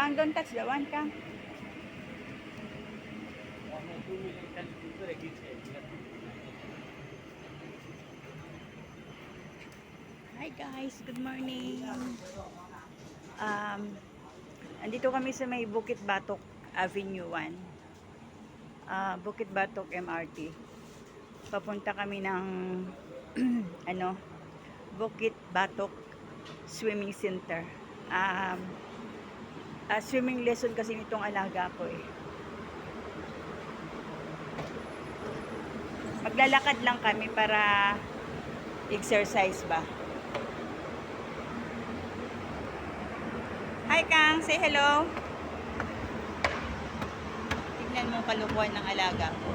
Kang, don't touch the one, Kang. Hi guys, good morning. Andito kami sa may Bukit Batok Avenue 1. Bukit Batok MRT. Papunta kami ng Bukit Batok Swimming Center. Swimming lesson kasi nitong alaga ko eh. Maglalakad lang kami para exercise ba. Hi Kang, say hello. Tignan mo kalukuhan ng alaga ko.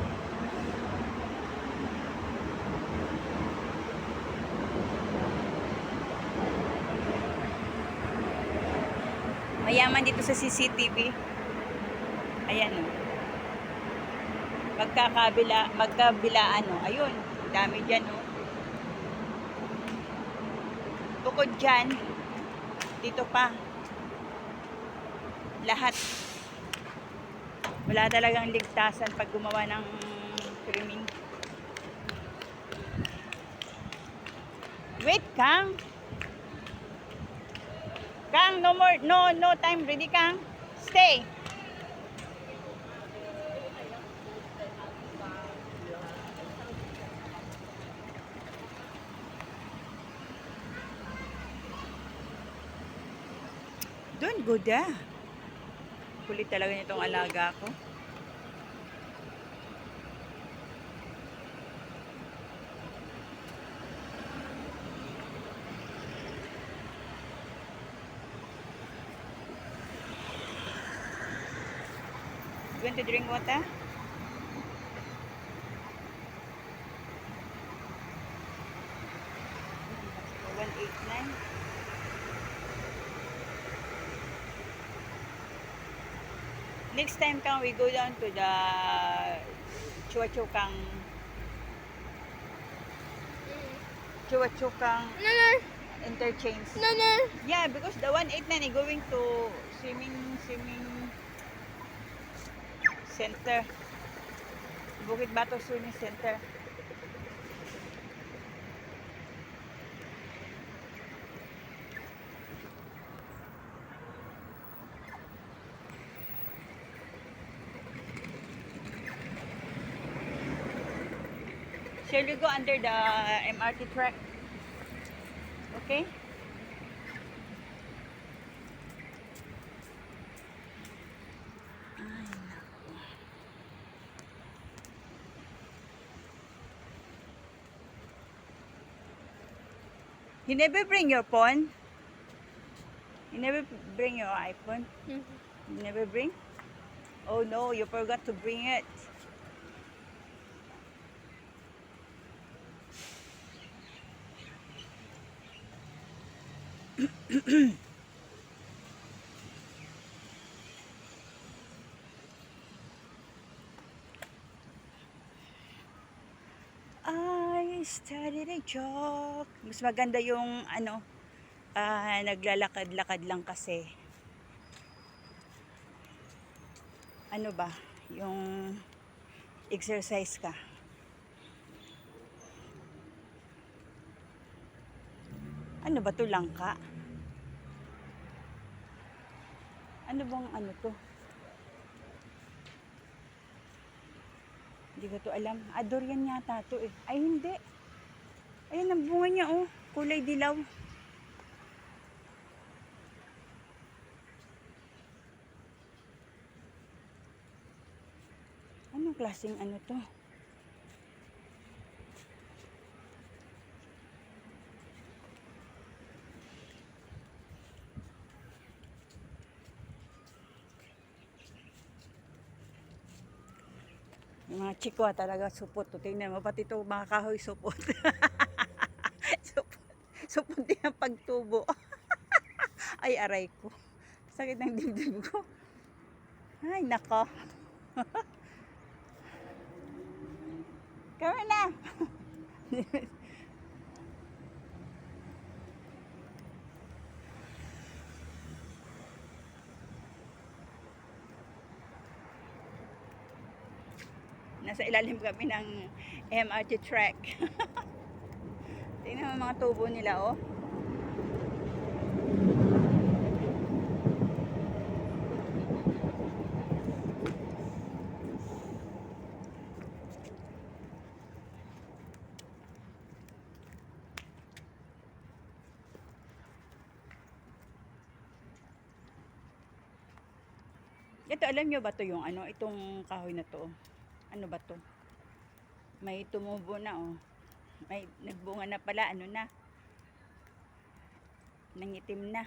Mayaman dito sa CCTV. Ayan o. Magkabilaan o. Ayun, dami dyan o. Bukod dyan, dito pa. Lahat. Wala talagang ligtasan pag gumawa ng swimming. Wait, Kang. Kang, no more, no time. Ready, Kang? Stay. Don't go there. Kulit talaga nitong alaga ko. You want to drink water? $189. Next time Kang, we go down to the Chua-Chu-Kang interchange. No. Yeah, because the 189 is going to swimming center. Bukit Batok Swimming Center. Shall we go under the MRT track? Okay? Ay, naku. You never bring your phone? You never bring your iPhone? Mm-hmm. You never bring? Oh no, you forgot to bring it. I started a joke. Mas maganda yung naglalakad-lakad lang kasi. Ano ba? Yung exercise ka. Ano ba to, langka? Ano bang ano to? Hindi ko to alam. Durian yata to eh. Ay hindi. Ayun ang bunga niya oh. Kulay dilaw. Anong klaseng ano to? Yung mga chikwa talaga supot. Tingnan mo, pati ito mga kahoy supot. supot din ang pagtubo. Ay, aray ko. Sakit ng dibdib ko. Ay, nako. Come na. nasa ilalim kami ng MRT track. Tingnan mo mga tubo nila, oh. Ito, alam nyo ba to yung ano, itong kahoy na to? Ano ba to? May tumubo na, oh. May nagbunga na pala, ano na. Nangitim na.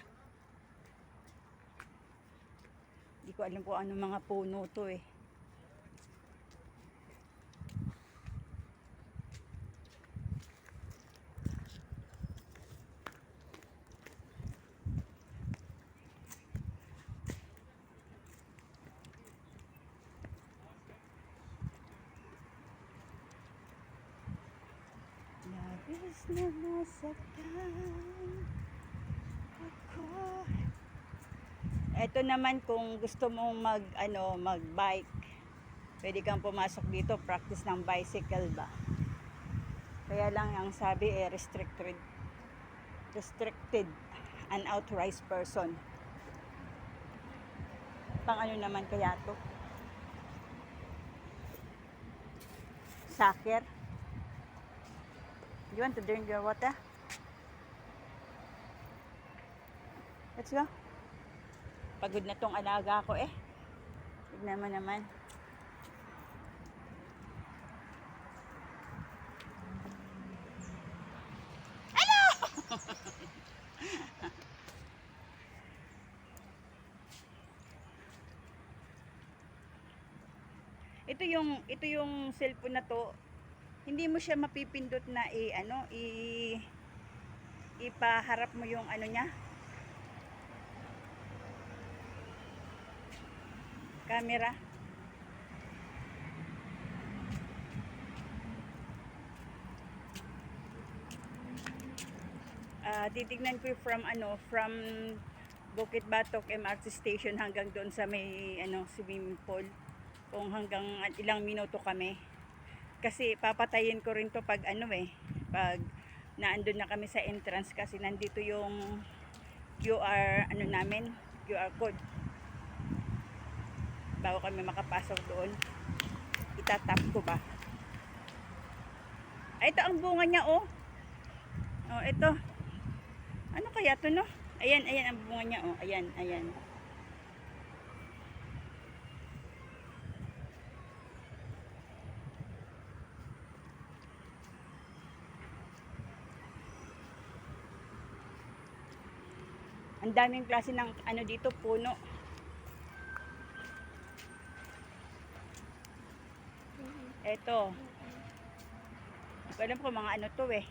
Hindi ko alam kung ano mga puno to eh. Labis na nasaktan ako. Ito naman kung gusto mong mag-bike, pwede kang pumasok dito, practice ng bicycle ba. Kaya lang ang sabi restricted unauthorized person. Pang ano naman kaya to? Soccer? You want to drink your water? Let's go. Pagod na tong alaga ko eh. Tignan mo naman. Hello! ito yung cellphone na to. Hindi mo siya mapipindot na ipaharap mo yung ano niya. Camera. Titignan ko from Bukit Batok MRT station hanggang doon sa may swimming pool. Kung hanggang ilang minuto kami. Kasi papatayin ko rin to pag pag naandun na kami sa entrance kasi nandito yung QR QR code. Bago kami makapasok doon, itatap ko ba. Ito ang bunga niya, oh. Oh, ito. Ano kaya to, no? Ayan ang bunga niya, oh. Ayan. Ang daming klase ng dito, puno. Eto. Hindi ko alam kung mga ano to eh.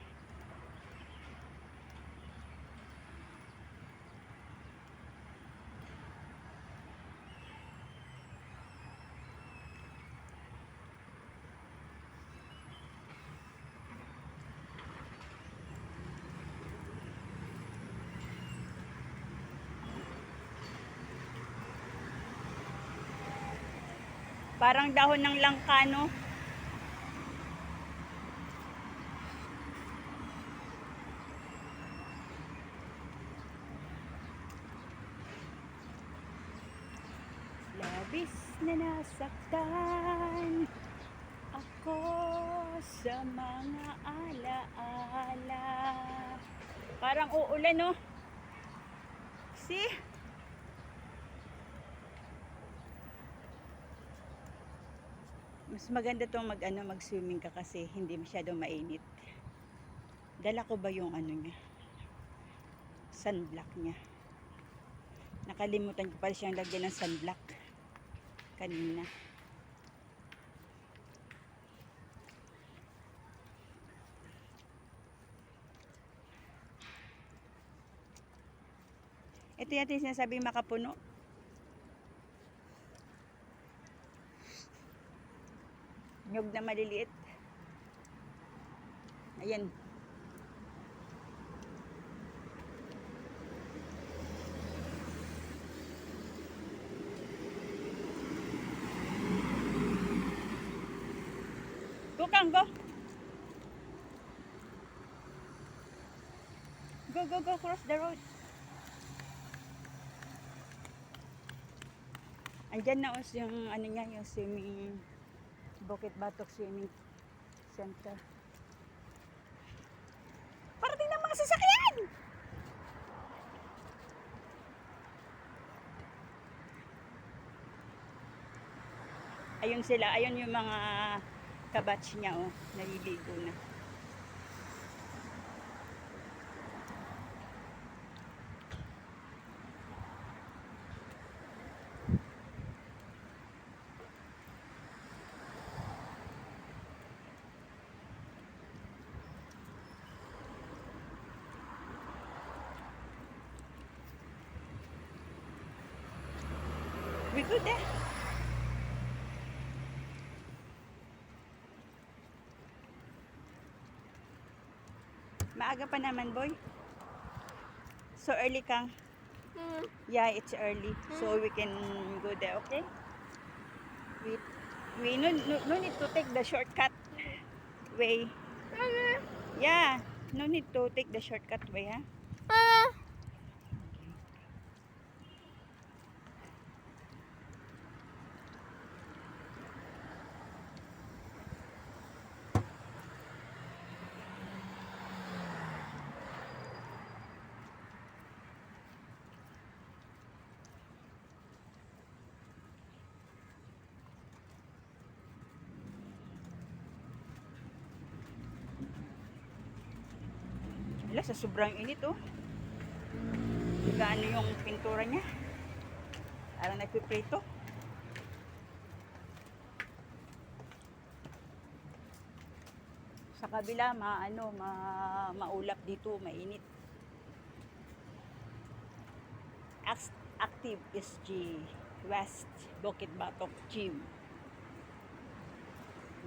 Parang dahon ng langka, no? Labis na nasaktan ako sa mga alaala. Parang uulan, no? See? Mas maganda tong mag-swimming ka kasi hindi masyadong mainit. Dala ko ba yung niya? Sunblock niya. Nakalimutan ko pala siyang lagyan ng sunblock kanina. Ito yata yung sinasabing makapuno. Nyug na maliliit. Ayan. Go Kang, go. Go, go, go, cross the road. Andyan na os yung ano niya, yung swimming, Bukit Batok Swimming Center. Parating ng mga sasakyan! Ayun sila, ayun yung mga kabatch niya, oh, naliligo na. We good eh. Maaga pa naman, boy. So early Kang. Yeah, it's early. So we can go there, okay? We no need to take the shortcut way. Yeah, no need to take the shortcut way, ha? Wala, sa sobrang init, oh. Gaano yung pintura niya. Parang nagpiprito. Sa kabila, maulap dito, mainit. Active SG West Bukit Batok Gym.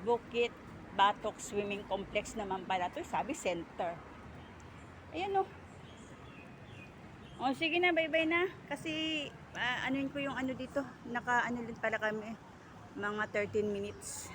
Bukit Batok Swimming Complex naman pala to, sabi center. Ayan, oh. Oh, sige na, bye-bye na. Kasi, anuin ko yung ano dito. Naka-ano din pala kami. Mga 13 minutes.